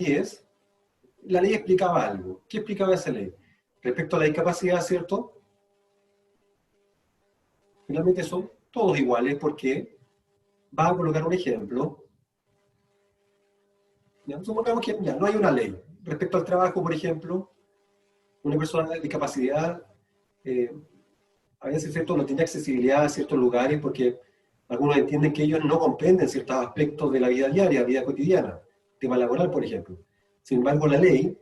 es, la ley explicaba algo. ¿Qué explicaba esa ley? Respecto a la discapacidad, ¿cierto? Finalmente son todos iguales porque va a colocar un ejemplo. ¿Ya? Supongamos que ya no hay una ley. Respecto al trabajo, por ejemplo, una persona de discapacidad eh, a veces, ¿cierto?, no tiene accesibilidad a ciertos lugares porque algunos entienden que ellos no comprenden ciertos aspectos de la vida diaria, vida cotidiana, tema laboral, por ejemplo. Sin embargo, la ley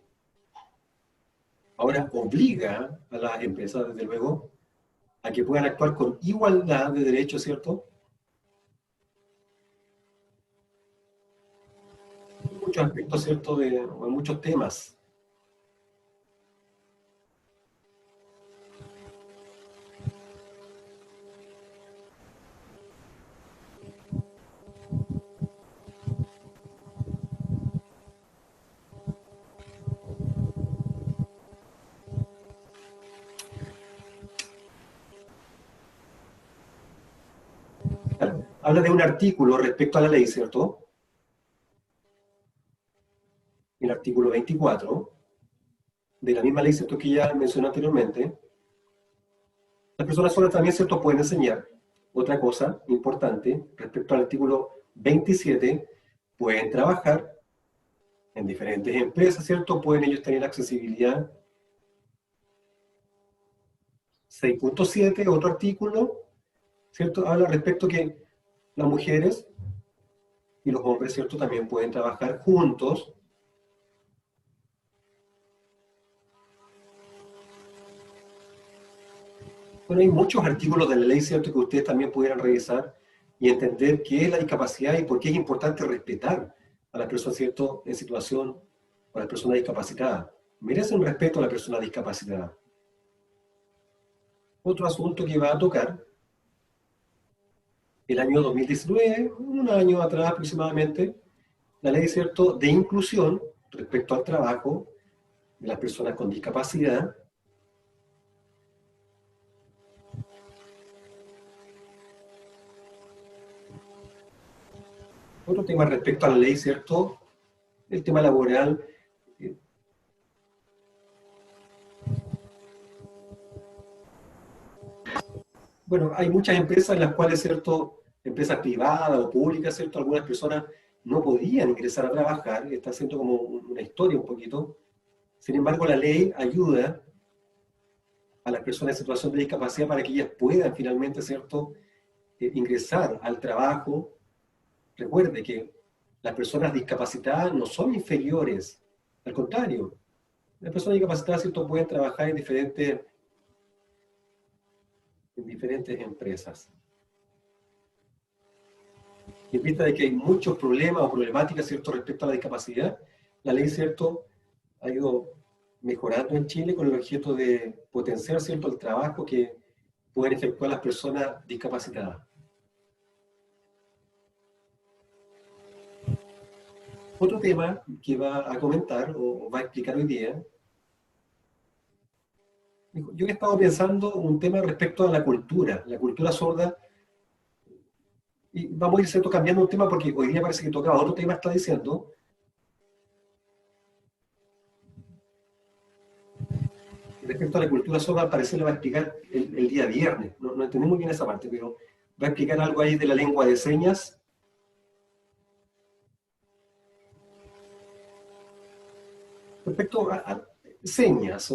ahora obliga a las empresas, desde luego, a que puedan actuar con igualdad de derechos, ¿cierto? En muchos aspectos, ¿cierto?, o en muchos temas. Claro, habla de un artículo respecto a la ley, ¿cierto? El artículo 24 de la misma ley, ¿cierto?, que ya mencioné anteriormente. Las personas solas también, ¿cierto?, pueden enseñar. Otra cosa importante, respecto al artículo 27, pueden trabajar en diferentes empresas, ¿cierto? Pueden ellos tener accesibilidad. 6.7, otro artículo, ¿cierto? Habla respecto que las mujeres y los hombres, ¿cierto?, también pueden trabajar juntos. Bueno, hay muchos artículos de la ley, ¿cierto?, que ustedes también pudieran revisar y entender qué es la discapacidad y por qué es importante respetar a las personas, ¿cierto?, en situación, o a las personas discapacitadas. Merecen respeto a la persona discapacitada. Otro asunto que va a tocar, el año 2019, un año atrás aproximadamente, la ley, ¿cierto?, de inclusión respecto al trabajo de las personas con discapacidad. Otro tema respecto a la ley, ¿cierto?, el tema laboral. eh, Bueno, hay muchas empresas en las cuales, ¿cierto?, empresas privadas o públicas, ¿cierto?, algunas personas no podían ingresar a trabajar, está siendo como una historia un poquito. Sin embargo, la ley ayuda a las personas en situación de discapacidad para que ellas puedan finalmente, ¿cierto?, ingresar al trabajo. Recuerde que las personas discapacitadas no son inferiores, al contrario, las personas discapacitadas, ¿cierto?, pueden trabajar en diferentes empresas. Y en vista de que hay muchos problemas o problemáticas, ¿cierto?, respecto a la discapacidad, la ley, ¿cierto?, ha ido mejorando en Chile con el objeto de potenciar, ¿cierto?, el trabajo que pueden efectuar las personas discapacitadas. Otro tema que va a comentar o va a explicar hoy día, yo he estado pensando un tema respecto a la cultura sorda, y vamos a ir, ¿cierto?, cambiando un tema porque hoy día parece que tocaba otro tema, está diciendo. Respecto a la cultura sorda, al parecer le va a explicar el día viernes. No entendí muy bien esa parte, pero va a explicar algo ahí de la lengua de señas. Respecto a señas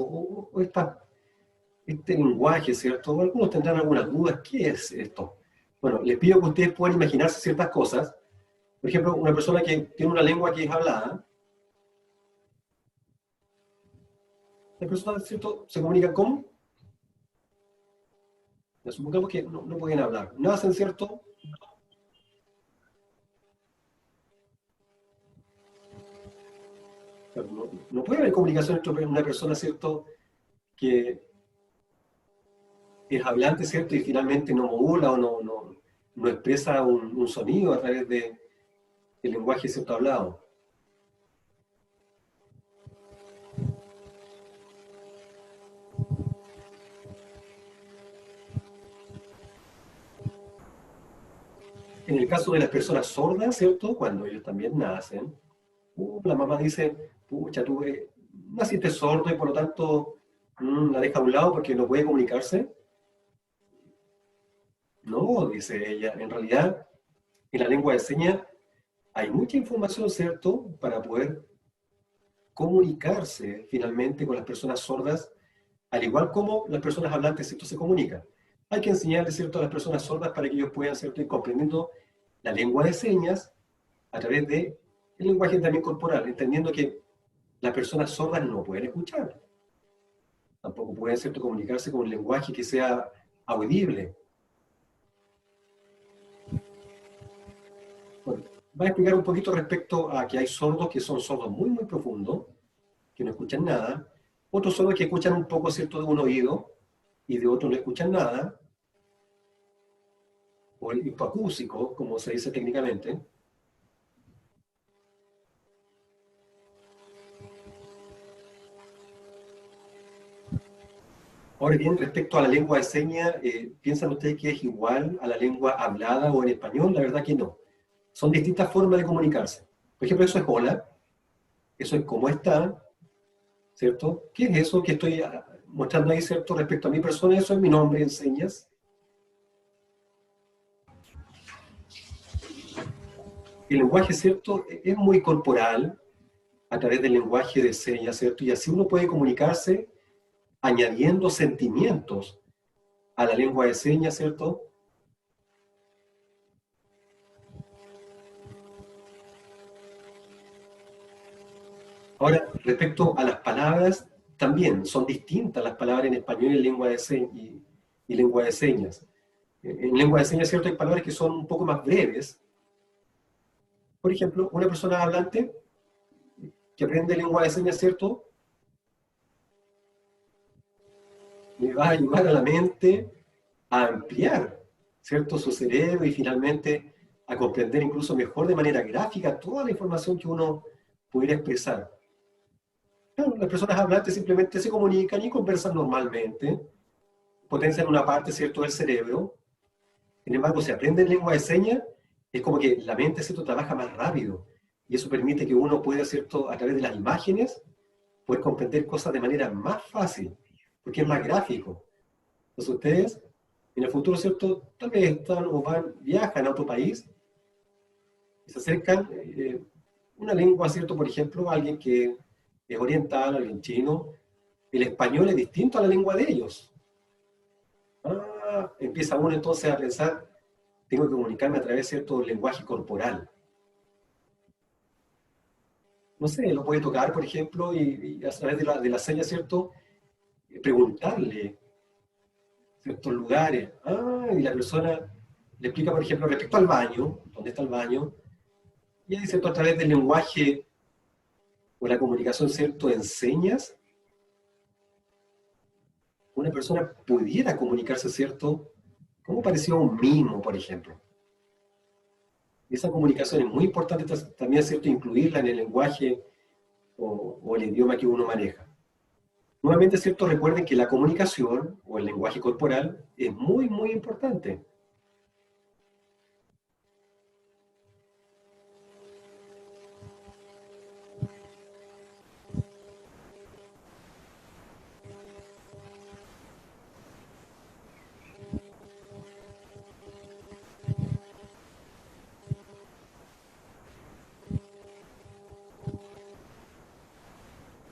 este lenguaje, ¿cierto? Algunos tendrán algunas dudas. ¿Qué es esto? Bueno, les pido que ustedes puedan imaginarse ciertas cosas. Por ejemplo, una persona que tiene una lengua que es hablada, las personas, ¿cierto?, se comunican ¿cómo? Supongamos que no pueden hablar. Nacen, ¿cierto? No puede haber comunicación entre una persona, ¿cierto?, que es hablante, ¿cierto?, y finalmente no modula o no expresa un sonido a través del lenguaje, ¿cierto?, hablado. En el caso de las personas sordas, ¿cierto?, cuando ellos también nacen, La mamá dice, pucha, tú naciste sordo y por lo tanto la deja a un lado porque no puede comunicarse. No, dice ella, en realidad en la lengua de señas hay mucha información, ¿cierto?, para poder comunicarse finalmente con las personas sordas, al igual como las personas hablantes, ¿cierto?, se comunican. Hay que enseñarle, ¿cierto?, a las personas sordas para que ellos puedan, ¿cierto?, ir comprendiendo la lengua de señas a través de el lenguaje también corporal, entendiendo que las personas sordas no pueden escuchar, tampoco pueden, ¿cierto?, comunicarse con un lenguaje que sea audible. Bueno, va a explicar un poquito respecto a que hay sordos que son sordos muy, muy profundos, que no escuchan nada, otros sordos que escuchan un poco, ¿cierto?, de un oído, y de otro no escuchan nada, o el hipoacúsico, como se dice técnicamente. Ahora bien, respecto a la lengua de señas, ¿piensan ustedes que es igual a la lengua hablada o en español? La verdad que no. Son distintas formas de comunicarse. Por ejemplo, eso es hola, eso es cómo está, ¿cierto? ¿Qué es eso que estoy mostrando ahí, ¿cierto? Respecto a mi persona, eso es mi nombre en señas. El lenguaje, ¿cierto? Es muy corporal a través del lenguaje de señas, ¿cierto? Y así uno puede comunicarse añadiendo sentimientos a la lengua de señas, ¿cierto? Ahora, respecto a las palabras, también son distintas las palabras en español y en lengua de y lengua de señas. En lengua de señas, ¿cierto? Hay palabras que son un poco más breves. Por ejemplo, una persona hablante que aprende lengua de señas, ¿cierto? Le va a ayudar a la mente a ampliar, ¿cierto?, su cerebro y finalmente a comprender incluso mejor de manera gráfica toda la información que uno pudiera expresar. Claro, las personas hablantes simplemente se comunican y conversan normalmente, potencian una parte, ¿cierto?, del cerebro. Sin embargo, si aprenden lengua de señas, es como que la mente, ¿cierto?, trabaja más rápido y eso permite que uno pueda, ¿cierto?, a través de las imágenes, poder comprender cosas de manera más fácil, porque es más gráfico. Entonces ustedes, en el futuro, ¿cierto?, tal vez están o viajan a otro país y se acercan una lengua, ¿cierto?, por ejemplo, alguien que es oriental, alguien chino, el español es distinto a la lengua de ellos. Empieza uno entonces a pensar, tengo que comunicarme a través de cierto lenguaje corporal. No sé, lo puede tocar, por ejemplo, y a través de la seña, ¿cierto?, preguntarle ciertos lugares. Y la persona le explica, por ejemplo, respecto al baño, ¿dónde está el baño? Y ahí, ¿cierto?, a través del lenguaje o la comunicación, ¿cierto?, en señas, una persona pudiera comunicarse, ¿cierto?, como pareció un mimo, por ejemplo. Y esa comunicación es muy importante también, ¿cierto?, incluirla en el lenguaje o el idioma que uno maneja. Nuevamente, ¿cierto?, recuerden que la comunicación o el lenguaje corporal es muy, muy importante.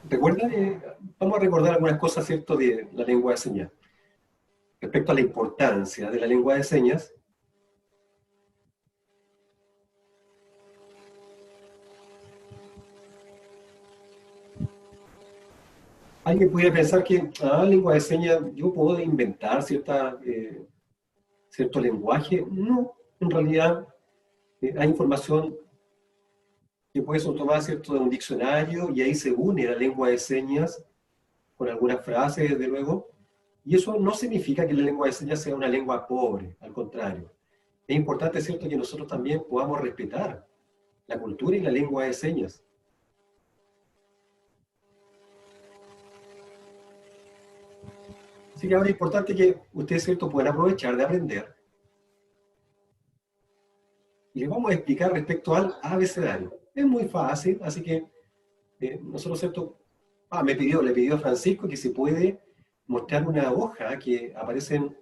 Recuerda, vamos a recordar algunas cosas, ¿cierto?, de la lengua de señas. Respecto a la importancia de la lengua de señas, alguien pudiera pensar que, lengua de señas, yo puedo inventar cierto lenguaje. No, en realidad hay información que puede ser tomada, ¿cierto?, de un diccionario y ahí se une la lengua de señas con algunas frases, desde luego. Y eso no significa que la lengua de señas sea una lengua pobre, al contrario. Es importante, ¿cierto?, que nosotros también podamos respetar la cultura y la lengua de señas. Así que ahora es importante que ustedes, ¿cierto?, puedan aprovechar de aprender. Y les vamos a explicar respecto al abecedario. Es muy fácil, así que nosotros, ¿cierto? Le pidió a Francisco que si puede mostrar una hoja que aparece en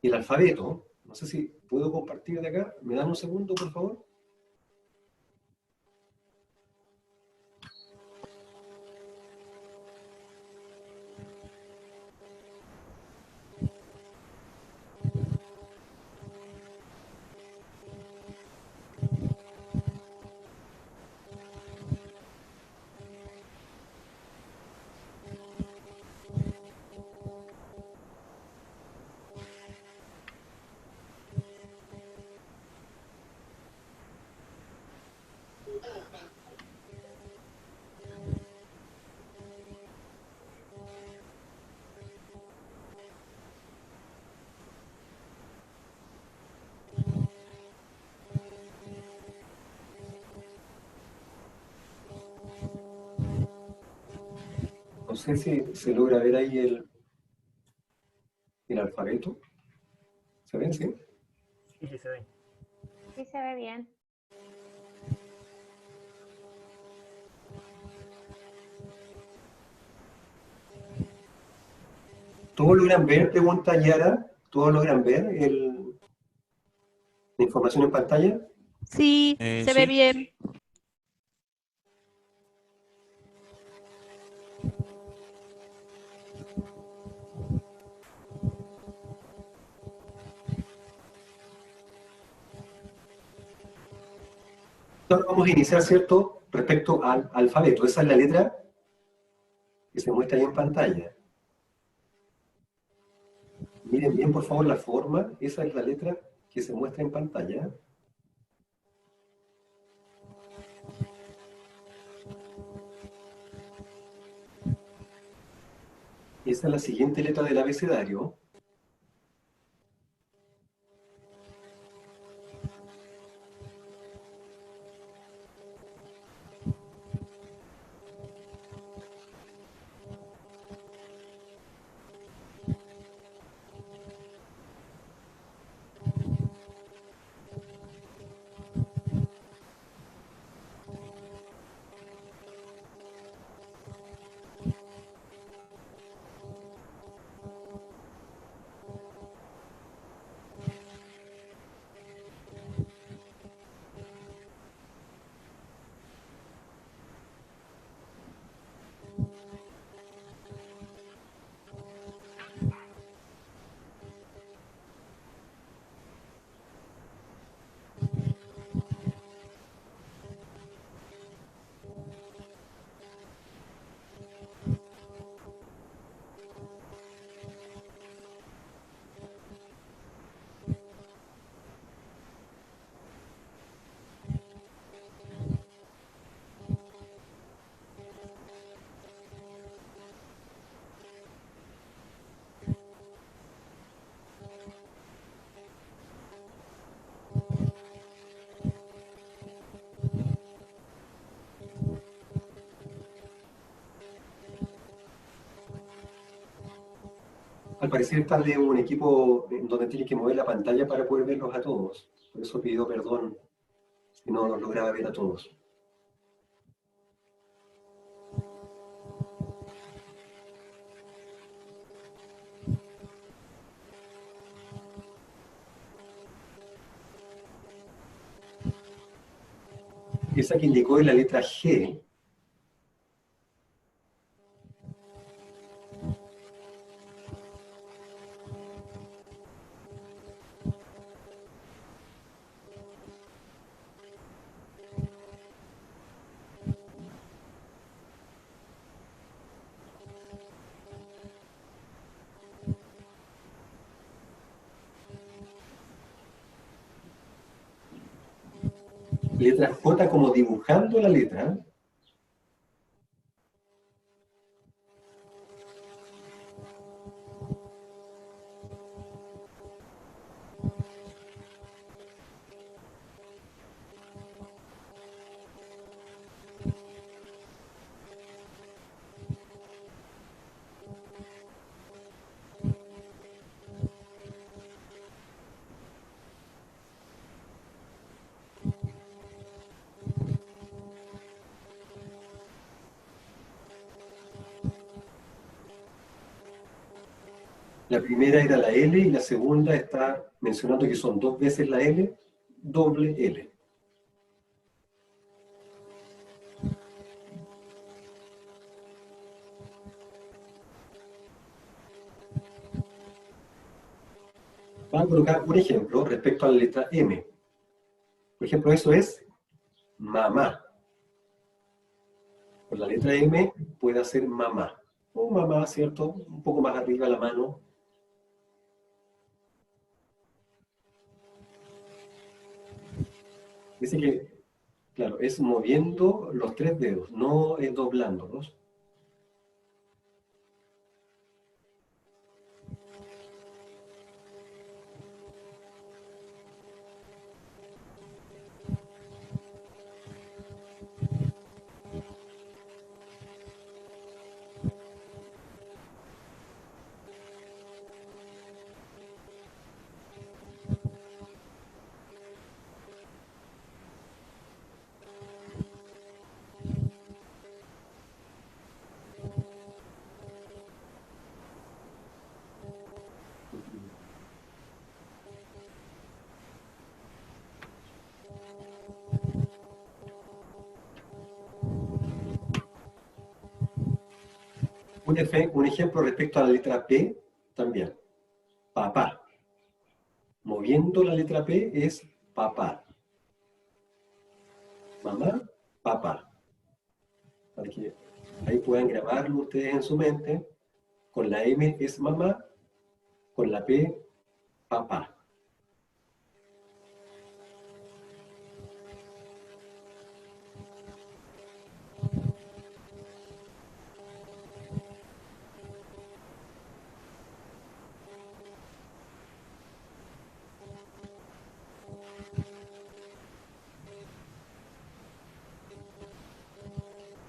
el alfabeto. No sé si puedo compartir de acá. ¿Me dan un segundo, por favor? No sé si se logra ver ahí el alfabeto. ¿Se ven? Sí. Sí, sí se ve. Sí se ve bien. ¿Todos logran ver? Pregunta Yara. ¿Todos logran ver la información en pantalla? Sí, se ve Sí, bien. Ahora vamos a iniciar, ¿cierto? Respecto al alfabeto. Esa es la letra que se muestra ahí en pantalla. Miren bien, por favor, la forma. Esa es la letra que se muestra en pantalla. Esa es la siguiente letra del abecedario. Al parecer está de un equipo en donde tiene que mover la pantalla para poder verlos a todos. Por eso pido perdón si no los lograba ver a todos. Esa que indicó es la letra G. Letra J como dibujando la letra. La primera era la L y la segunda está mencionando que son dos veces la L, doble L. Vamos a colocar un ejemplo respecto a la letra M. Por ejemplo, eso es mamá. Con la letra M puede hacer mamá. O mamá, ¿cierto? Un poco más arriba la mano. Dice que, claro, es moviendo los tres dedos, no es doblándolos. Un ejemplo respecto a la letra P también. Papá. Moviendo la letra P es papá. Mamá, papá. Para que ahí puedan grabarlo ustedes en su mente. Con la M es mamá, con la P, papá.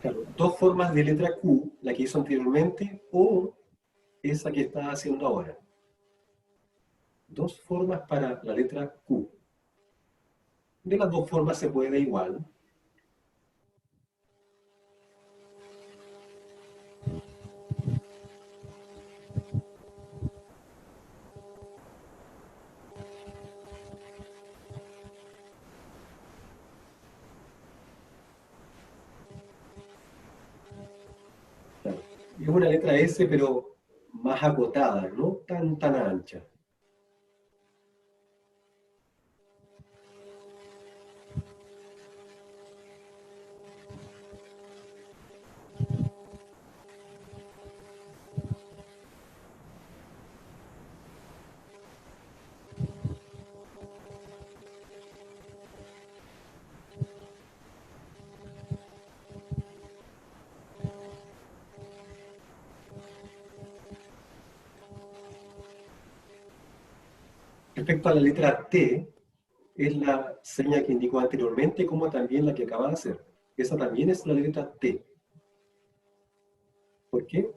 Claro, dos formas de letra Q, la que hizo anteriormente o esa que está haciendo ahora. Dos formas para la letra Q. De las dos formas se puede igual. Claro. Es una letra S, pero más acotada, no tan ancha. Respecto a la letra T, es la seña que indicó anteriormente, como también la que acaba de hacer. Esa también es la letra T. ¿Por qué?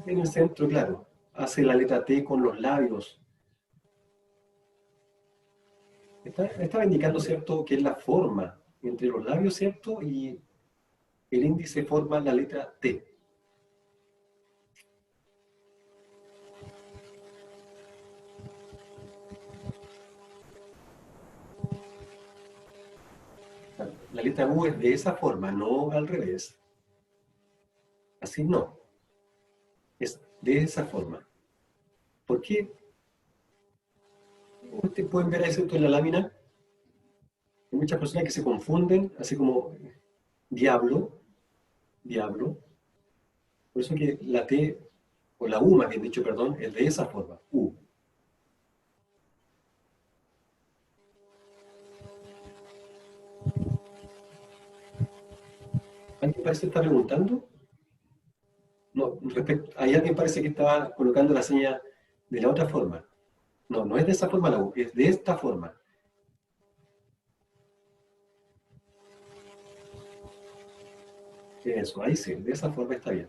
En el centro, claro. Hace la letra T con los labios. Estaba indicando, ¿cierto?, que es la forma entre los labios, ¿cierto? Y el índice forma la letra T. La letra U es de esa forma, no al revés. Así no. Es de esa forma. ¿Por qué? Ustedes pueden ver ahí, ¿cierto?, en la lámina. Hay muchas personas que se confunden, así como diablo, diablo. Por eso que la T, o la U más bien dicho, perdón, es de esa forma, U. ¿Alguien parece que está preguntando? No, ahí alguien parece que estaba colocando la seña de la otra forma. No, no es de esa forma la U, es de esta forma. Eso, ahí sí, de esa forma está bien.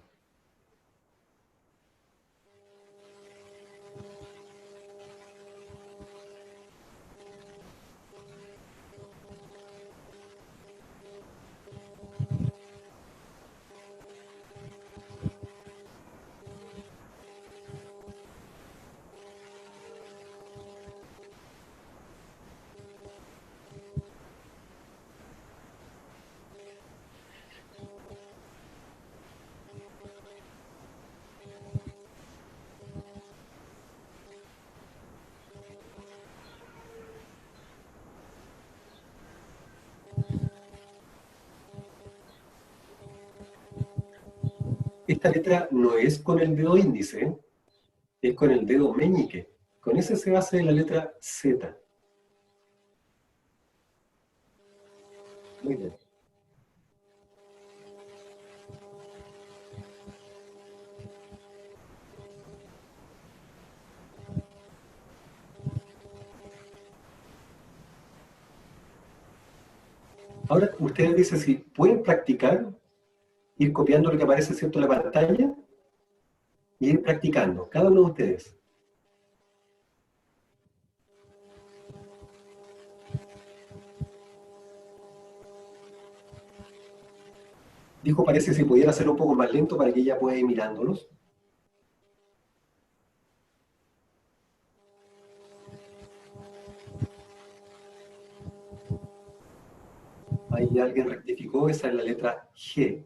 Esta letra no es con el dedo índice, es con el dedo meñique. Con ese se hace la letra Z. Muy bien. Ahora ustedes dicen si pueden practicar, ir copiando lo que aparece, ¿cierto?, en la pantalla y ir practicando, cada uno de ustedes. Dijo, parece si pudiera hacerlo un poco más lento para que ella pueda ir mirándolos. Ahí alguien rectificó, esa es la letra G.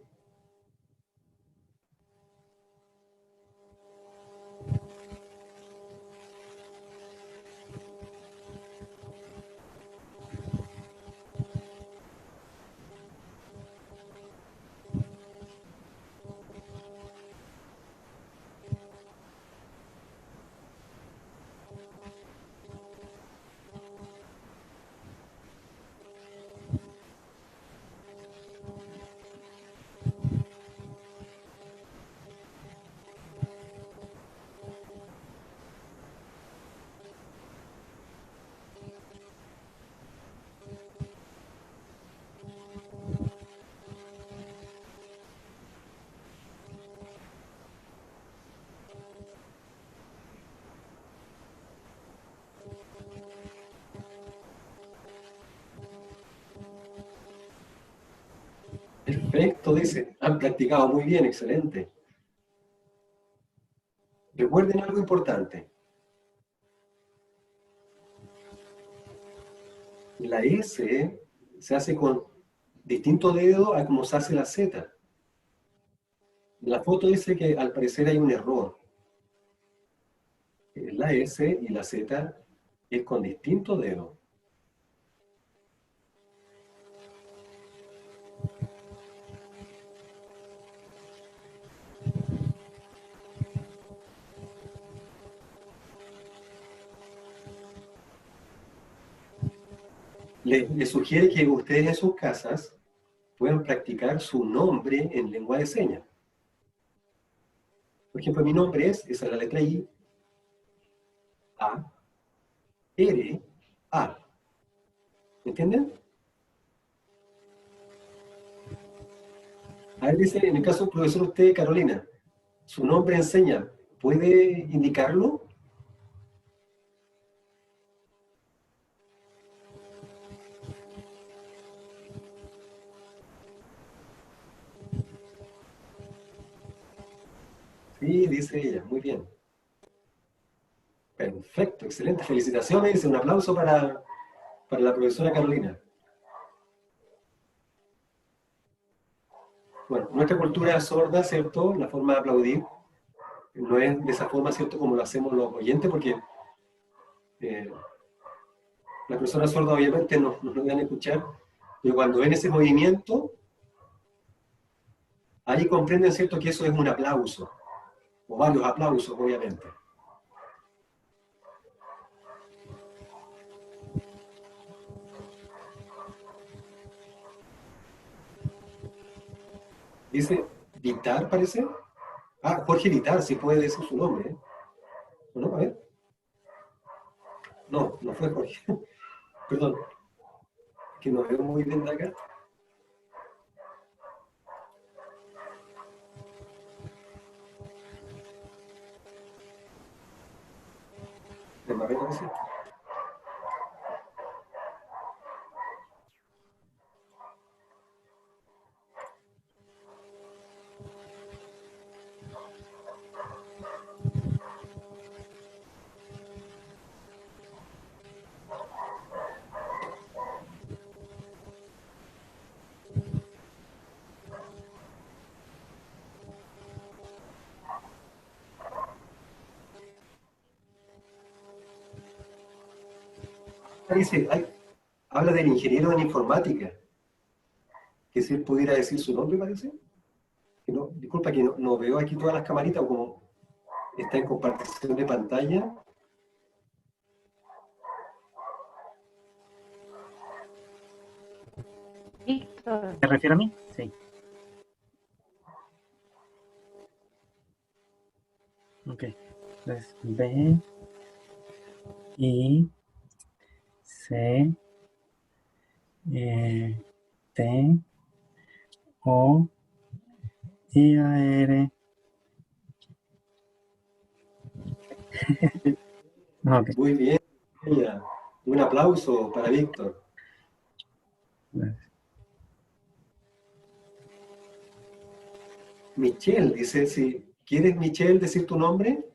Perfecto, dice. Han practicado muy bien, excelente. Recuerden algo importante. La S se hace con distintos dedos a como se hace la Z. La foto dice que al parecer hay un error. La S y la Z es con distintos dedos. Le sugiere que ustedes en sus casas puedan practicar su nombre en lengua de señas. Por ejemplo, mi nombre esa es la letra I, A, R, A. ¿Me entienden? A ver, dice, en el caso del profesor usted, Carolina, su nombre en señas, ¿puede indicarlo? Sí, dice ella, muy bien. Perfecto, excelente, felicitaciones, un aplauso para la profesora Carolina. Bueno, nuestra cultura es sorda, ¿cierto? La forma de aplaudir no es de esa forma, ¿cierto?, como lo hacemos los oyentes, porque eh, las personas sordas obviamente no nos van a escuchar, pero cuando ven ese movimiento, ahí comprenden, ¿cierto?, que eso es un aplauso, o varios aplausos, obviamente. Dice, Vitar, parece. Ah, Jorge Vitar, si puede decir su nombre, ¿eh? ¿O no? A ver. No, no fue Jorge. Perdón, que no veo muy bien de acá. De Marruecos, ¿sí? Dice, habla del ingeniero en informática, que si él pudiera decir su nombre, parece. Disculpa que no veo aquí todas las camaritas, o como está en compartición de pantalla. Víctor. ¿Te refieres a mí? Sí. Ok. Entonces, B, I, C, T, O, I, A, R. Ok. Muy bien. Un aplauso para Víctor. Michelle dice, si quieres, Michelle, decir tu nombre.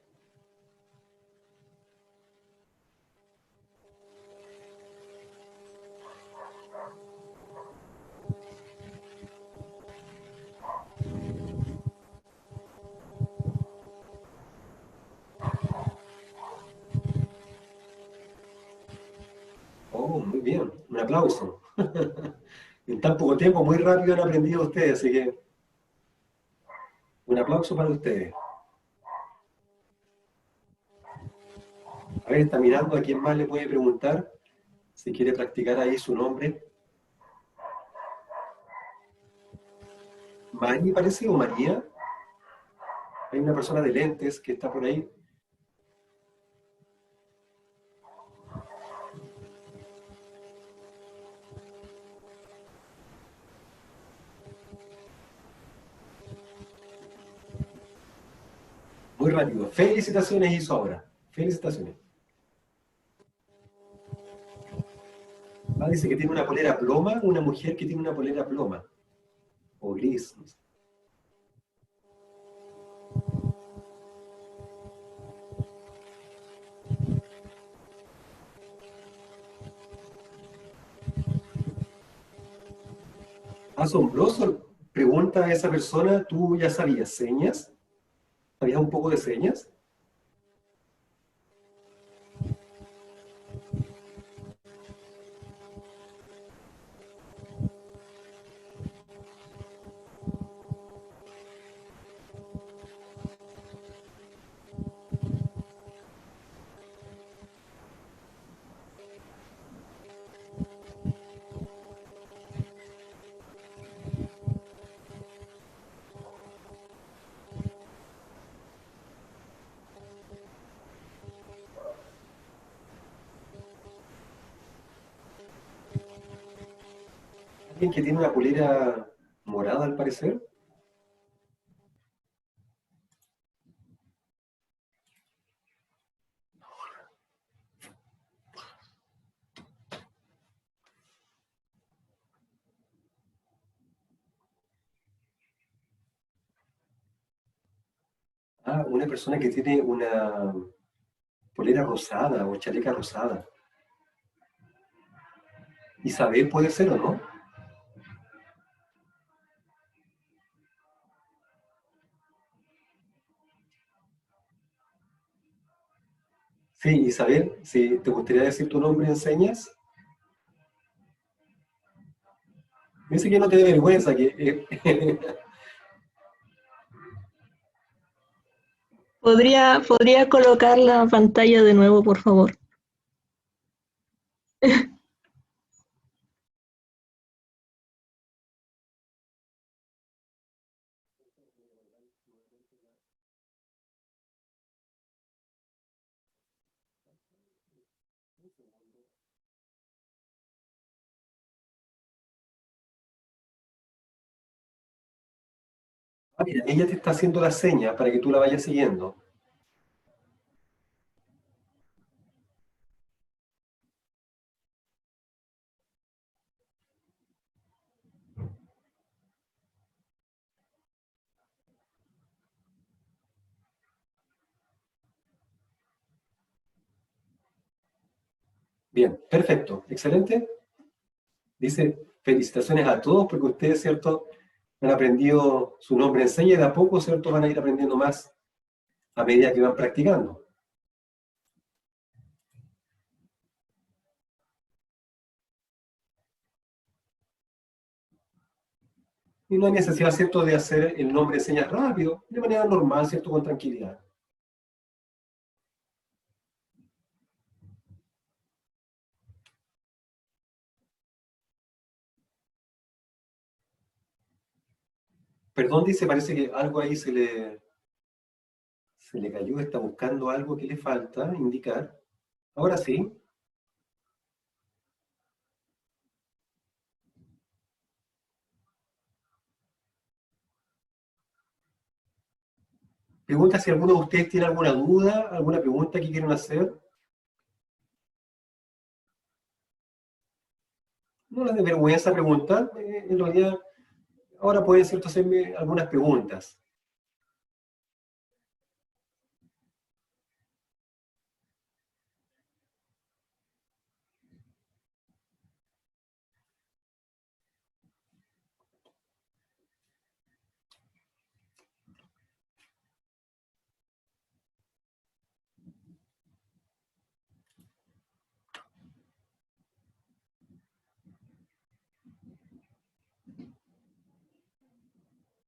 Oh, muy bien. Un aplauso. En tan poco tiempo, muy rápido han aprendido ustedes, así que un aplauso para ustedes. A ver, está mirando a quién más le puede preguntar, si quiere practicar ahí su nombre. Mari parece, o María. Hay una persona de lentes que está por ahí. Muy rápido. Felicitaciones, Isaura. Felicitaciones. Ah, dice que tiene una polera ploma, una mujer que tiene una polera ploma. O gris. No sé. Asombroso. Pregunta a esa persona, ¿tú ya sabías señas? ¿Sabías un poco de señas? ¿Alguien que tiene una polera morada al parecer? Ah, una persona que tiene una polera rosada o chaleca rosada. Isabel puede ser o no. Sí, Isabel, si te gustaría decir tu nombre en señas. Dice que no te dé vergüenza, ¿Podría colocar la pantalla de nuevo, por favor? ah, mira, ella te está haciendo la seña para que tú la vayas siguiendo. Bien, perfecto, excelente. Dice, felicitaciones a todos porque ustedes, ¿cierto? Han aprendido su nombre en señas y de a poco, ¿cierto? Van a ir aprendiendo más a medida que van practicando. Y no hay necesidad, ¿cierto?, de hacer el nombre de señas rápido, de manera normal, ¿cierto?, con tranquilidad. Perdón, dice, parece que algo ahí se le cayó, está buscando algo que le falta indicar. Ahora sí. Pregunta si alguno de ustedes tiene alguna duda, alguna pregunta que quieran hacer. No les dé vergüenza preguntar, en realidad ahora pueden, ¿cierto?, hacerme algunas preguntas.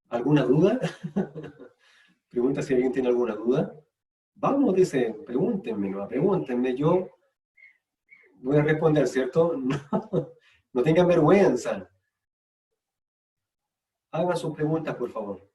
¿Alguna duda? Pregunta si alguien tiene alguna duda. Vamos, dice, pregúntenme, no, pregúntenme, yo voy a responder, ¿cierto? No, no tengan vergüenza. Hagan sus preguntas, por favor.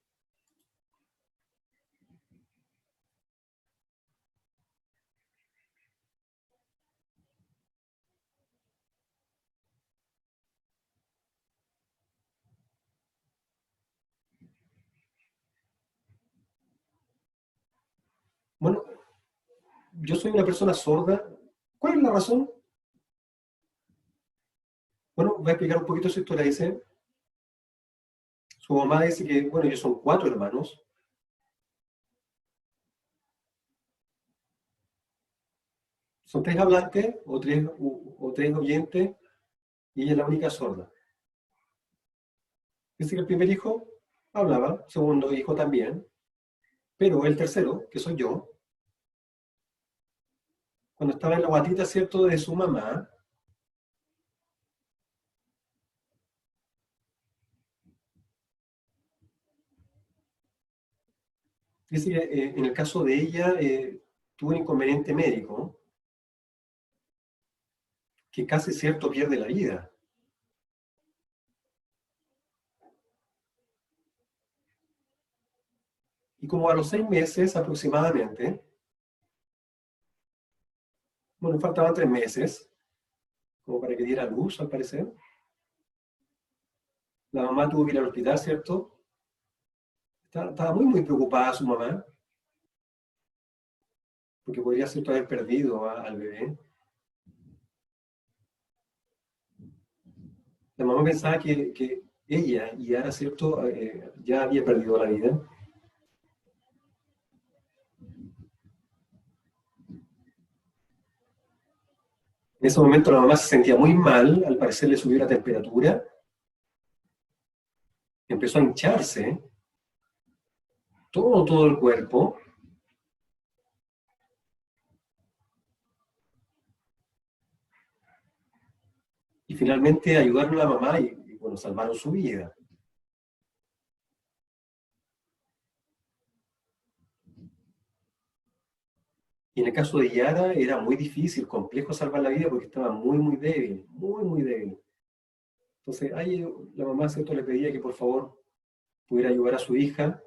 Bueno, yo soy una persona sorda. ¿Cuál es la razón? Bueno, voy a explicar un poquito su historia. Dice, su mamá dice que, bueno, ellos son 4 hermanos. Son 3 hablantes o tres oyentes y ella es la única sorda. Dice que el primer hijo hablaba, segundo hijo también, pero el tercero, que soy yo, cuando estaba en la guatita, ¿cierto?, de su mamá, dice que en el caso de ella tuvo un inconveniente médico que casi, ¿cierto?, pierde la vida. Y como a los 6 meses aproximadamente, bueno, faltaban 3 meses, como para que diera luz, al parecer, la mamá tuvo que ir al hospital, ¿cierto? Estaba muy, muy preocupada su mamá, porque podría, ¿cierto?, haber perdido al bebé. La mamá pensaba que ella, y ahora, ¿cierto?, ya había perdido la vida. En ese momento la mamá se sentía muy mal, al parecer le subió la temperatura, empezó a hincharse, todo el cuerpo, y finalmente ayudaron a la mamá y bueno, salvaron su vida. Y en el caso de Yara era muy difícil, complejo salvar la vida porque estaba muy, muy débil, muy, muy débil. Entonces, ahí la mamá, ¿cierto?, le pedía que por favor pudiera ayudar a su hija.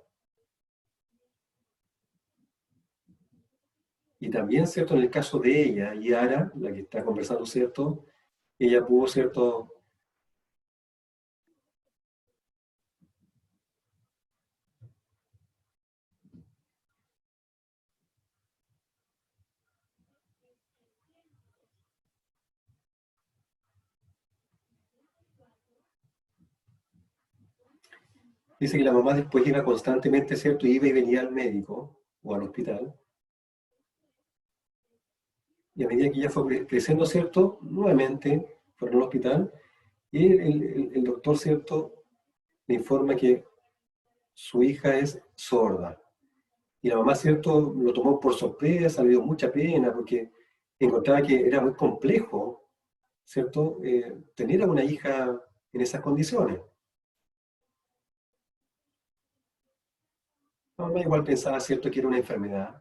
Y también, ¿cierto?, en el caso de ella, Yara, la que está conversando, ¿cierto?, ella pudo, ¿cierto?, dice que la mamá después iba constantemente, ¿cierto?, iba y venía al médico o al hospital. Y a medida que ella fue creciendo, ¿cierto?, nuevamente fueron al hospital y el doctor, ¿cierto?, le informa que su hija es sorda. Y la mamá, ¿cierto?, lo tomó por sorpresa, le dio mucha pena porque encontraba que era muy complejo, ¿cierto?, tener a una hija en esas condiciones. La mamá igual pensaba, ¿cierto?, que era una enfermedad.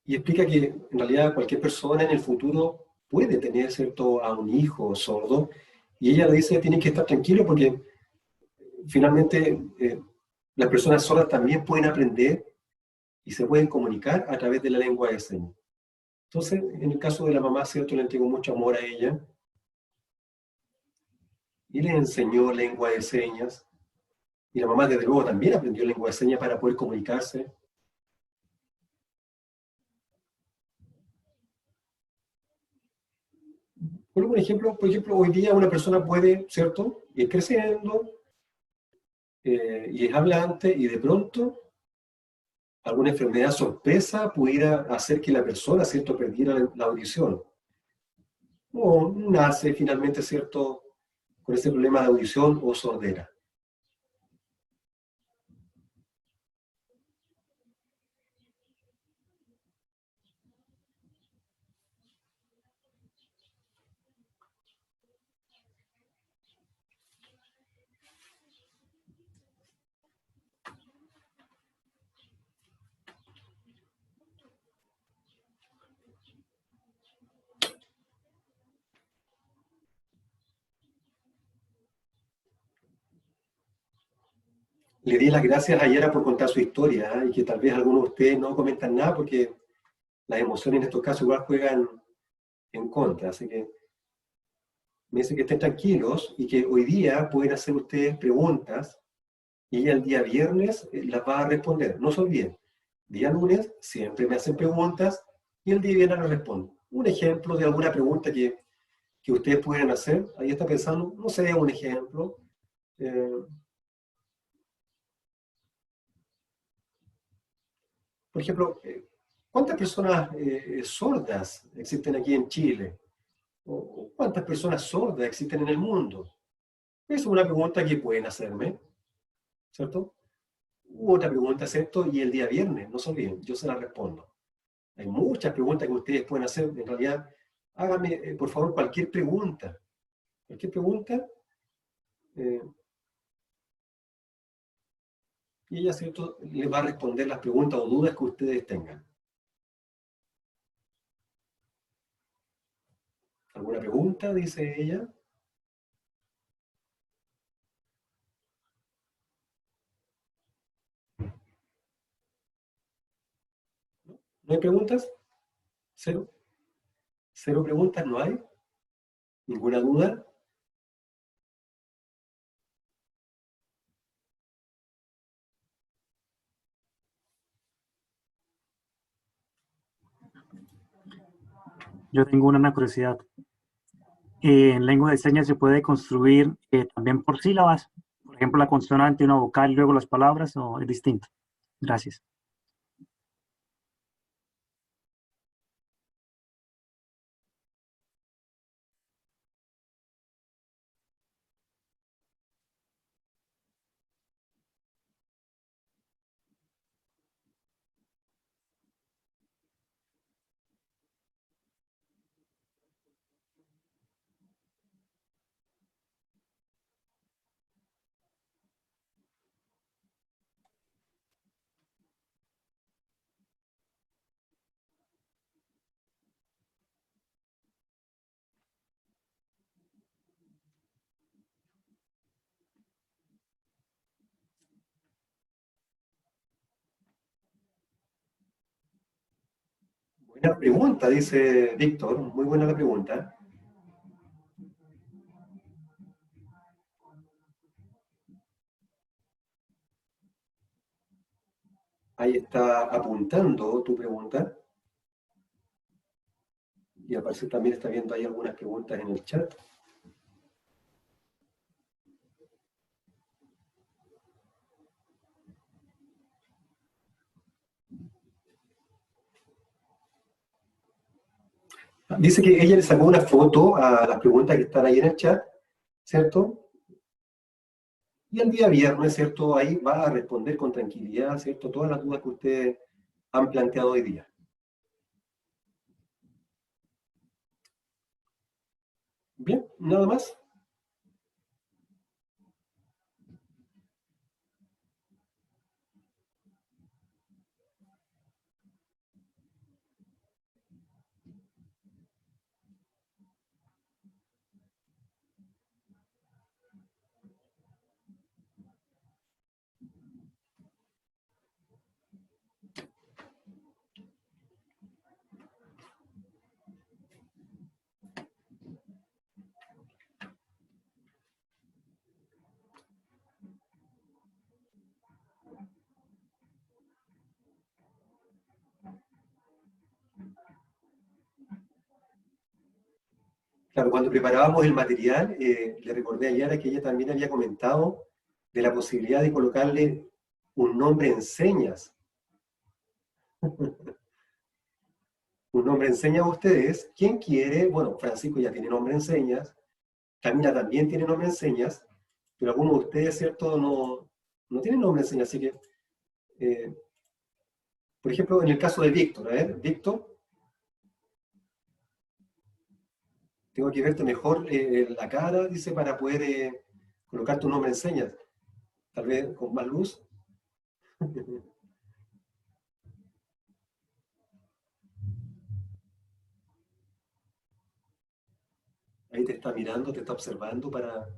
Y explica que en realidad cualquier persona en el futuro puede tener, ¿cierto?, a un hijo sordo. Y ella le dice, tiene que estar tranquilo porque finalmente las personas sordas también pueden aprender y se pueden comunicar a través de la lengua de señas. Entonces, en el caso de la mamá, ¿cierto?, le entregó mucho amor a ella y le enseñó lengua de señas. Y la mamá, desde luego, también aprendió lengua de señas para poder comunicarse. Por ejemplo, hoy día una persona puede, ¿cierto?, ir creciendo y es hablante y de pronto alguna enfermedad sorpresa pudiera hacer que la persona, ¿cierto?, perdiera la audición. O nace finalmente, ¿cierto?, con ese problema de audición o sordera. Le di las gracias a Yara por contar su historia, ¿eh? Y que tal vez algunos de ustedes no comentan nada porque las emociones en estos casos igual juegan en contra. Así que me dice que estén tranquilos y que hoy día pueden hacer ustedes preguntas y ella el día viernes las va a responder. No se olviden, día lunes siempre me hacen preguntas y el día viernes les respondo. Un ejemplo de alguna pregunta que ustedes pueden hacer, ahí está pensando, no sé, un ejemplo. Eh, por ejemplo, ¿cuántas personas sordas existen aquí en Chile? ¿O cuántas personas sordas existen en el mundo? Es una pregunta que pueden hacerme, ¿cierto? Otra pregunta, ¿cierto? Y el día viernes, no se olviden, yo se la respondo. Hay muchas preguntas que ustedes pueden hacer. En realidad, háganme, por favor, cualquier pregunta. Cualquier pregunta. eh, y ella, ¿cierto?, les va a responder las preguntas o dudas que ustedes tengan. ¿Alguna pregunta? Dice ella. ¿No hay preguntas? ¿Cero? ¿Cero preguntas? ¿No hay? ¿Ninguna duda? Yo tengo una curiosidad. En lengua de señas se puede construir también por sílabas, por ejemplo, la consonante, una vocal y luego las palabras, o es distinto. Gracias. Buena pregunta, dice Víctor. Muy buena la pregunta. Ahí está apuntando tu pregunta. Y al parecer también está viendo ahí algunas preguntas en el chat. Dice que ella le sacó una foto a las preguntas que están ahí en el chat, ¿cierto? Y el día viernes, ¿cierto? Ahí va a responder con tranquilidad, ¿cierto? Todas las dudas que ustedes han planteado hoy día. Bien, nada más. Claro, cuando preparábamos el material, le recordé a Yara que ella también había comentado de la posibilidad de colocarle un nombre en señas. Un nombre en señas a ustedes. ¿Quién quiere? Bueno, Francisco ya tiene nombre en señas, Camila también tiene nombre en señas, pero algunos de ustedes, ¿cierto? No tienen nombre en señas, así que, por ejemplo, en el caso de Víctor, a ver, Víctor, tengo que verte mejor la cara, dice, para poder colocar tu nombre en señas. Tal vez con más luz. Ahí te está mirando, te está observando para...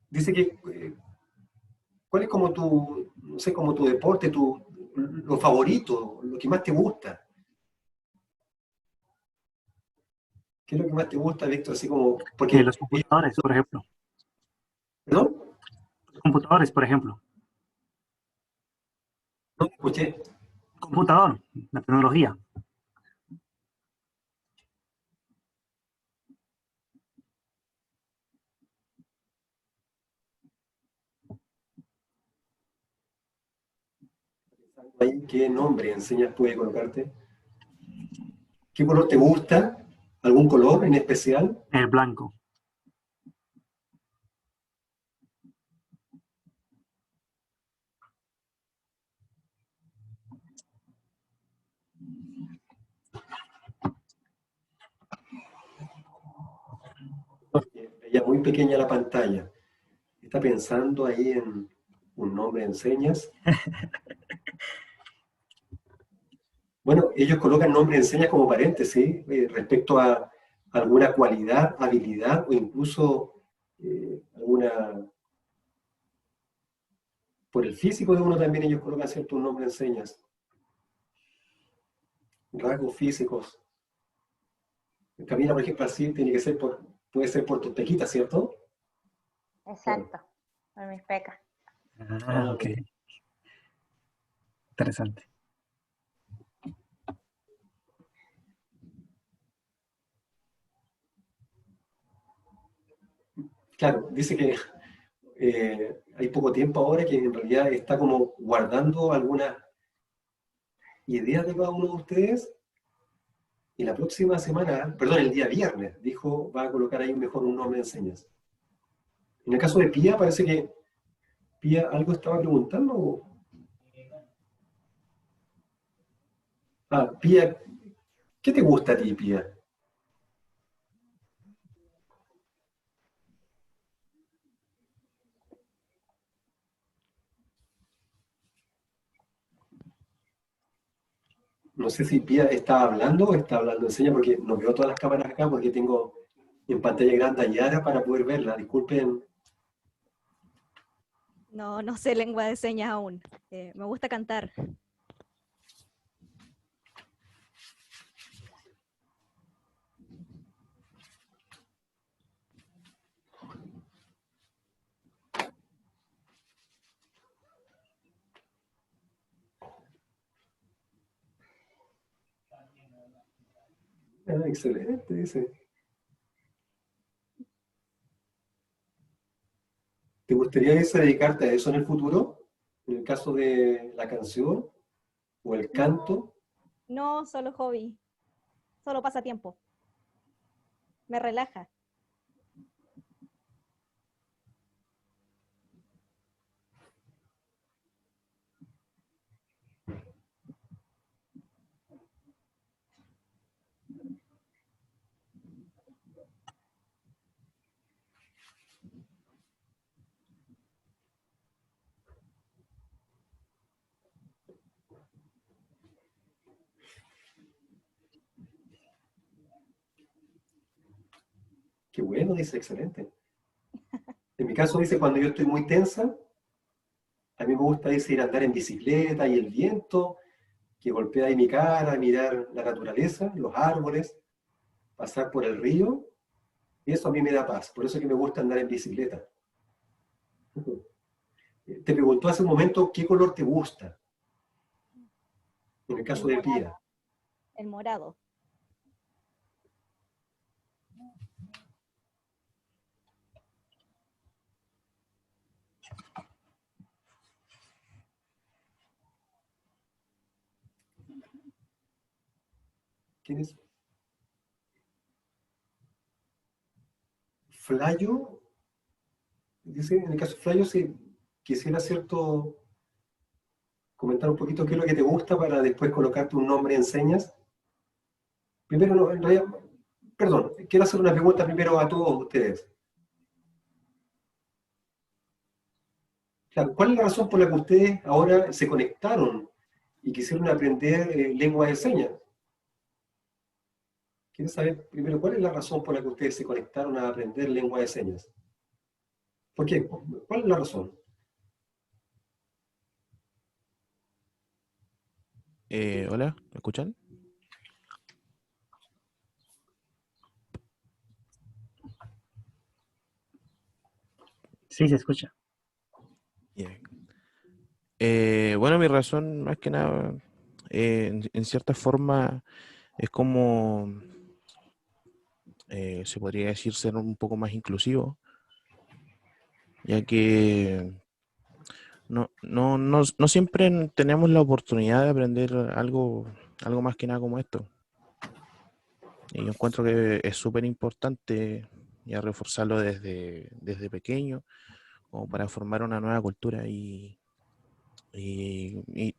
Dice que, ¿cuál es como tu, no sé, como tu deporte, lo favorito, lo que más te gusta? ¿Qué es lo que más te gusta, Víctor? Así como, porque... Los computadores, por ejemplo. ¿Perdón? Los computadores, por ejemplo. No te escuché. Computador, la tecnología. Ahí, ¿qué nombre enseñas puede colocarte? ¿Qué color te gusta? ¿Algún color en especial? El blanco. Veía muy pequeña la pantalla. Está pensando ahí en un nombre en señas. Bueno, ellos colocan nombre en señas como paréntesis respecto a alguna cualidad, habilidad o incluso alguna... Por el físico de uno también ellos colocan cierto nombre en señas. Rasgos físicos. Camila, por ejemplo, así tiene que ser puede ser por tus pequitas, ¿cierto? Exacto, por mis pecas. Ok. Interesante. Claro, dice que hay poco tiempo ahora que en realidad está como guardando algunas ideas de cada uno de ustedes y la próxima semana, perdón, el día viernes, dijo, va a colocar ahí mejor un nombre en señas. En el caso de Pía, parece que Pía algo estaba preguntando. Ah, Pía, ¿qué te gusta a ti, Pía? No sé si Pía está hablando o está hablando en señas porque no veo todas las cámaras acá porque tengo en pantalla grande a Yara para poder verla. Disculpen. No, no sé lengua de señas aún. Me gusta cantar. Ah, excelente, dice. ¿Te gustaría irse a dedicarte a eso en el futuro? En el caso de la canción o el canto. No, solo hobby. Solo pasatiempo. Me relaja. Qué bueno, dice, excelente. En mi caso dice, cuando yo estoy muy tensa, a mí me gusta dice, ir a andar en bicicleta y el viento que golpea ahí mi cara, mirar la naturaleza, los árboles, pasar por el río, y eso a mí me da paz. Por eso es que me gusta andar en bicicleta. Te preguntó hace un momento qué color te gusta. En el El caso de morado. Pía. El morado. ¿Quién es? Flayo, dice, en el caso de Flayo, si quisiera, ¿cierto?, comentar un poquito qué es lo que te gusta para después colocarte un nombre en señas. Primero, no, en realidad, perdón, quiero hacer una pregunta primero a todos ustedes. Claro, ¿cuál es la razón por la que ustedes ahora se conectaron y quisieron aprender lengua de señas? Quiero saber primero cuál es la razón por la que ustedes se conectaron a aprender lengua de señas. ¿Por qué? ¿Cuál es la razón? Hola, ¿me escuchan? Sí, se escucha. Bien. Bueno, mi razón, más que nada, en cierta forma, es como, se podría decir, ser un poco más inclusivo, ya que no siempre tenemos la oportunidad de aprender algo más que nada como esto. Y yo encuentro que es súper importante ya reforzarlo desde pequeño, como para formar una nueva cultura y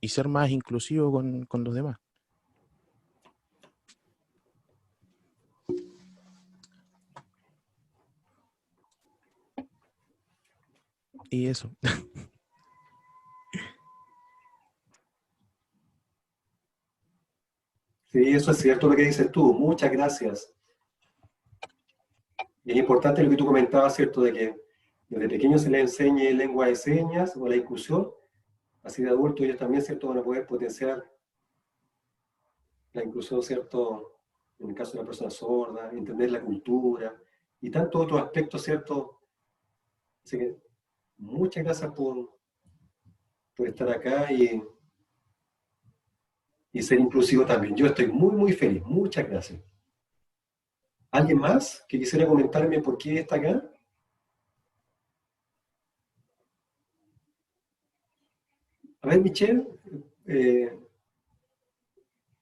ser más inclusivo con los demás. Y eso. Sí, eso es cierto lo que dices tú. Muchas gracias. Y es importante lo que tú comentabas, ¿cierto? De que desde pequeño se les enseñe lengua de señas o la inclusión. Así de adultos ellos también, ¿cierto? Van a poder potenciar la inclusión, ¿cierto? En el caso de una persona sorda, entender la cultura y tantos otros aspectos, ¿cierto? Así que muchas gracias por estar acá y ser inclusivo también. Yo estoy muy, muy feliz. Muchas gracias. ¿Alguien más que quisiera comentarme por qué está acá? A ver, Michelle, eh,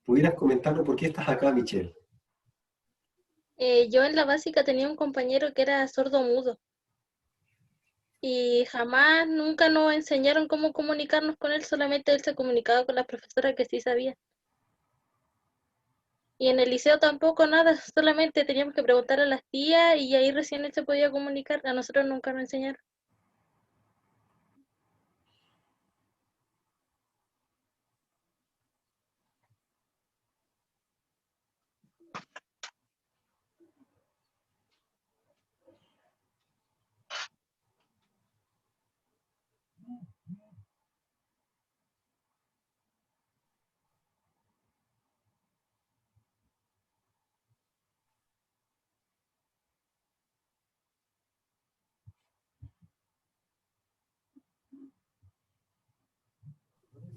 ¿pudieras comentarnos por qué estás acá, Michelle? Yo en la básica tenía un compañero que era sordo mudo y jamás, nunca nos enseñaron cómo comunicarnos con él, solamente él se comunicaba con la profesora que sí sabía. Y en el liceo tampoco nada, solamente teníamos que preguntar a las tías y ahí recién él se podía comunicar. A nosotros nunca nos enseñaron.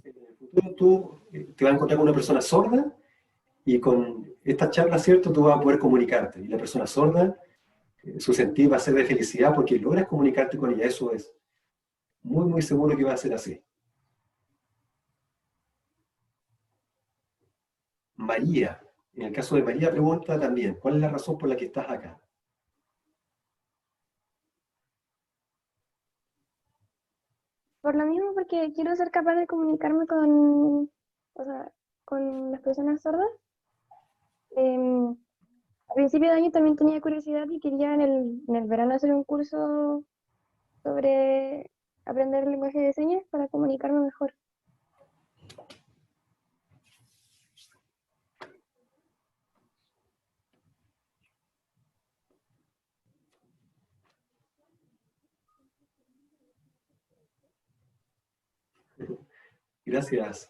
En el futuro tú te vas a encontrar con una persona sorda y con esta charla, ¿cierto? Tú vas a poder comunicarte. Y la persona sorda, su sentir va a ser de felicidad porque logras comunicarte con ella. Eso es muy, muy seguro que va a ser así. María, en el caso de María, pregunta también, ¿cuál es la razón por la que estás acá? Por lo mismo, porque quiero ser capaz de comunicarme o sea, con las personas sordas. Em, a principio de año también tenía curiosidad y quería en el verano hacer un curso sobre aprender el lenguaje de señas para comunicarme mejor. Gracias.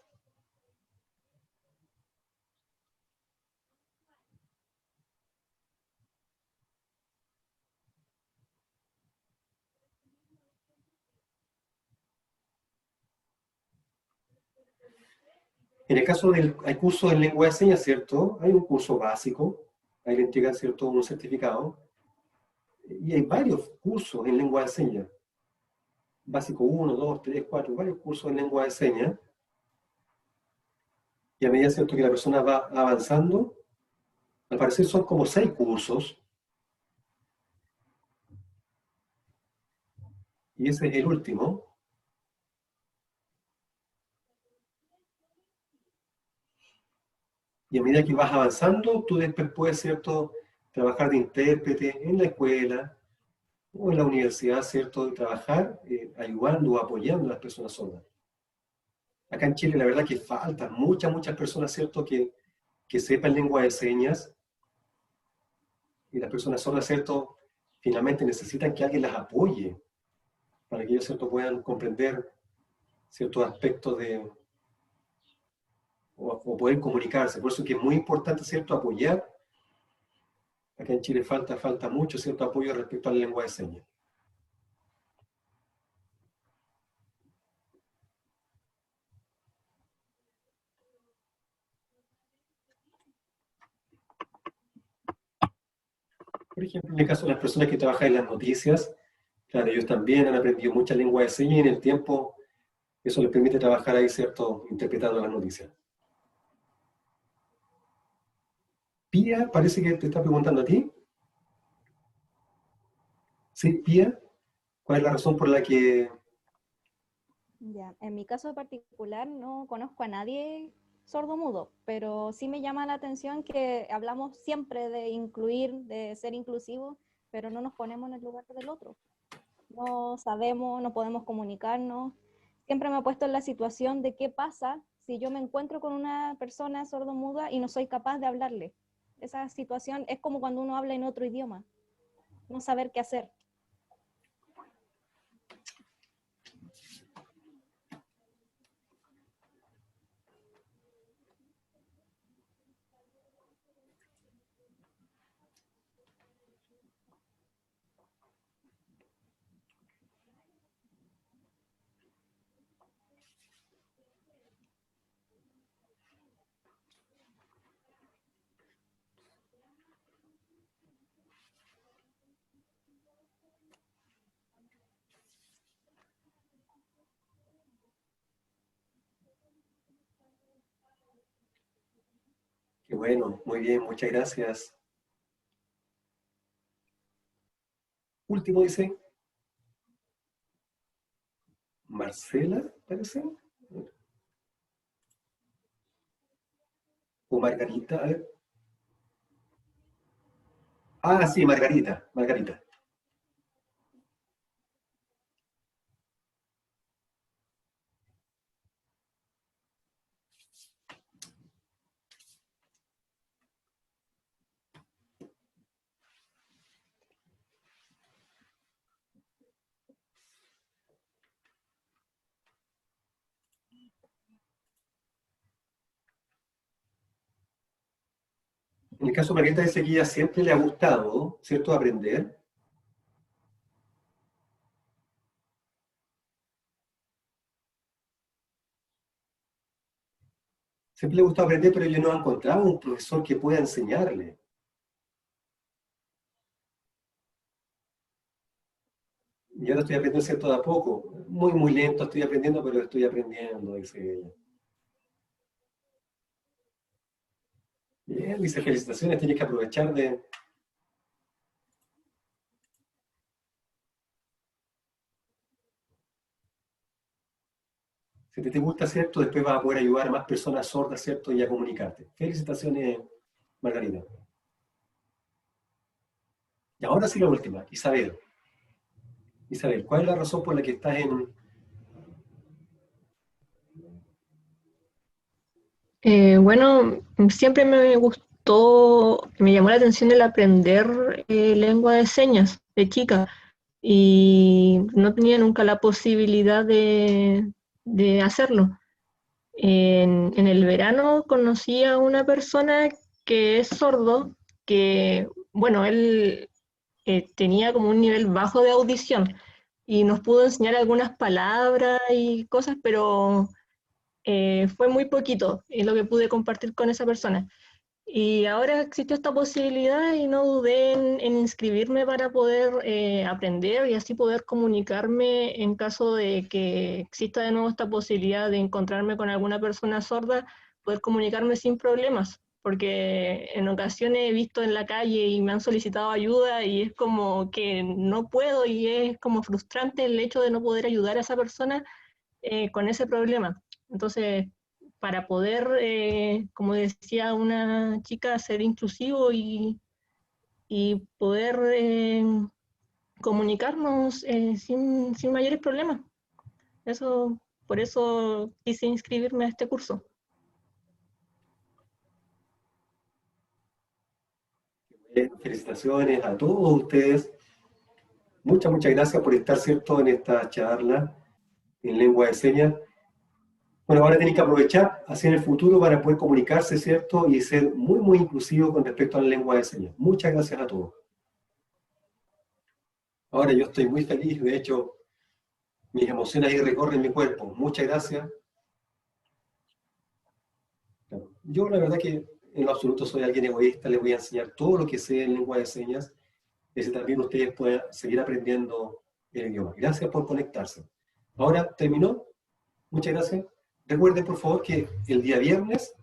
En el caso hay cursos en lengua de señas, ¿cierto? Hay un curso básico, ahí le entregan, ¿cierto?, un certificado, y hay varios cursos en lengua de señas, básico 1, 2, 3, 4, varios cursos en lengua de señas, y a medida, ¿cierto?, que la persona va avanzando, al parecer son como 6 cursos, y ese es el último. Y a medida que vas avanzando, tú después puedes, ¿cierto?, trabajar de intérprete en la escuela o en la universidad, ¿cierto?, y trabajar ayudando o apoyando a las personas sordas. Acá en Chile, la verdad que faltan muchas personas, ¿cierto?, que sepan lengua de señas, y las personas sordas, ¿cierto?, finalmente necesitan que alguien las apoye para que ellos, ¿cierto?, puedan comprender ciertos aspectos o poder comunicarse. Por eso que es muy importante, ¿cierto?, apoyar. Acá en Chile falta mucho, ¿cierto?, apoyo respecto a la lengua de señas. Por ejemplo, en el caso de las personas que trabajan en las noticias, claro, ellos también han aprendido mucha lengua de señas y en el tiempo eso les permite trabajar ahí, ¿cierto?, interpretando las noticias. Pía, parece que te está preguntando a ti. ¿Sí, Pía? ¿Cuál es la razón por la que... Ya, en mi caso particular no conozco a nadie sordomudo, pero sí me llama la atención que hablamos siempre de incluir, de ser inclusivos, pero no nos ponemos en el lugar del otro. No sabemos, no podemos comunicarnos. Siempre me he puesto en la situación de qué pasa si yo me encuentro con una persona sordomuda y no soy capaz de hablarle. Esa situación es como cuando uno habla en otro idioma, no saber qué hacer. Qué bueno, muy bien, muchas gracias. Último dice, Marcela, parece, o Margarita, a ver. Ah, sí, Margarita. En el caso de Margarita dice que ella siempre le ha gustado, ¿cierto?, aprender. Siempre le ha gustado aprender, pero ella no ha encontrado un profesor que pueda enseñarle. Y ahora estoy aprendiendo, ¿cierto?, de a poco. Muy lento estoy aprendiendo, pero estoy aprendiendo, dice ella. Bien, dice, felicitaciones, tienes que aprovechar de... Si te gusta, ¿cierto?, después vas a poder ayudar a más personas sordas, ¿cierto?, y a comunicarte. Felicitaciones, Margarita. Y ahora sí la última, Isabel. Isabel, ¿cuál es la razón por la que estás en... Bueno, siempre me gustó, me llamó la atención el aprender lengua de señas de chica y no tenía nunca la posibilidad de hacerlo. En el verano conocí a una persona que es sordo, que, bueno, él tenía como un nivel bajo de audición y nos pudo enseñar algunas palabras y cosas, pero fue muy poquito lo que pude compartir con esa persona. Y ahora existió esta posibilidad y no dudé en inscribirme para poder aprender y así poder comunicarme en caso de que exista de nuevo esta posibilidad de encontrarme con alguna persona sorda, poder comunicarme sin problemas, porque en ocasiones he visto en la calle y me han solicitado ayuda y es como que no puedo y es como frustrante el hecho de no poder ayudar a esa persona con ese problema. Entonces, para poder, como decía una chica, ser inclusivo y poder comunicarnos sin mayores problemas. Por eso quise inscribirme a este curso. Felicitaciones a todos ustedes. Muchas gracias por estar, ¿cierto?, en esta charla en lengua de señas. Bueno, ahora tienen que aprovechar así en el futuro para poder comunicarse, ¿cierto?, y ser muy inclusivo con respecto a la lengua de señas. Muchas gracias a todos. Ahora yo estoy muy feliz, de hecho, mis emociones ahí recorren mi cuerpo. Muchas gracias. Yo la verdad que en lo absoluto soy alguien egoísta, les voy a enseñar todo lo que sé en lengua de señas, y así también ustedes puedan seguir aprendiendo el idioma. Gracias por conectarse. Ahora terminó. Muchas gracias. Recuerden, por favor, que el día viernes,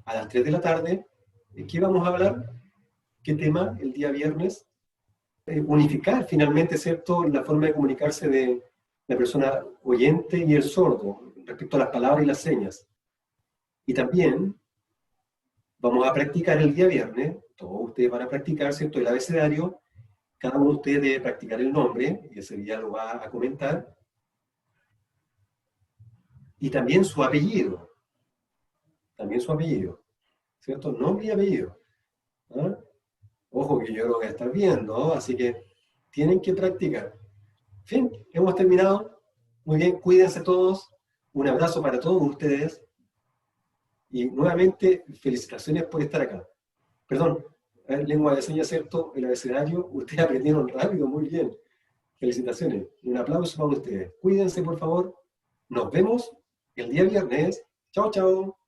a las 3 de la tarde, ¿qué vamos a hablar? ¿Qué tema el día viernes? Unificar finalmente, ¿cierto?, la forma de comunicarse de la persona oyente y el sordo, respecto a las palabras y las señas. Y también vamos a practicar el día viernes, todos ustedes van a practicar, ¿cierto?, el abecedario, cada uno de ustedes debe practicar el nombre, y ese día lo va a comentar, y también su apellido, ¿cierto? Nombre y apellido. ¿Ah? Ojo que yo lo voy a estar viendo, ¿no? Así que tienen que practicar. En fin, hemos terminado. Muy bien, cuídense todos. Un abrazo para todos ustedes. Y nuevamente, felicitaciones por estar acá. Perdón, lengua de señas, ¿cierto? El abecedario, ustedes aprendieron rápido, muy bien. Felicitaciones. Un aplauso para ustedes. Cuídense, por favor. Nos vemos el día viernes. Chao, chao.